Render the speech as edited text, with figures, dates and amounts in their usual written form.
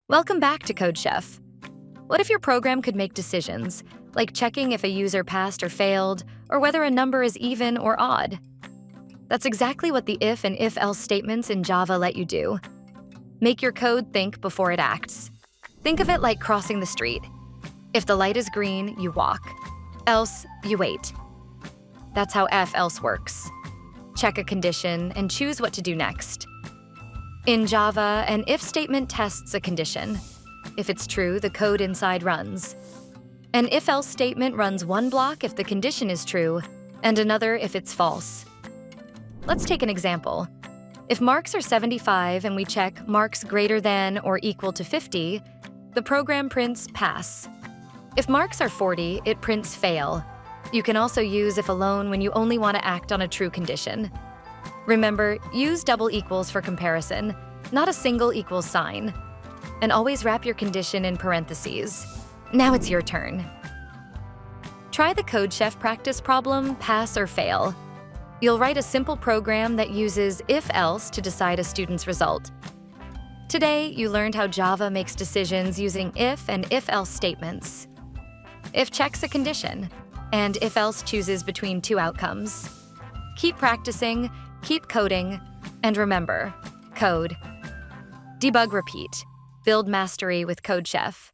Welcome back to CodeChef. What if your program could make decisions, like checking if a user passed or failed, or whether a number is even or odd? That's exactly what the if and if-else statements in Java let you do. Make your code think before it acts. Think of it like crossing the street. If the light is green, you walk. Else, you wait. That's how if-else works. Check a condition and choose what to do next. In Java, an if statement tests a condition. If it's true, the code inside runs. An if-else statement runs one block if the condition is true, and another if it's false. Let's take an example. If marks are 75 and we check marks greater than or equal to 50, the program prints pass. If marks are 40, it prints fail. You can also use if alone when you only want to act on a true condition. Remember, use double equals for comparison, not a single equals sign. And always wrap your condition in parentheses. Now it's your turn. Try the CodeChef practice problem, pass or fail. You'll write a simple program that uses if-else to decide a student's result. Today, you learned how Java makes decisions using if and if-else statements. If checks a condition, and if-else chooses between two outcomes. Keep practicing, keep coding, and remember, code. Debug, repeat. Build mastery with CodeChef.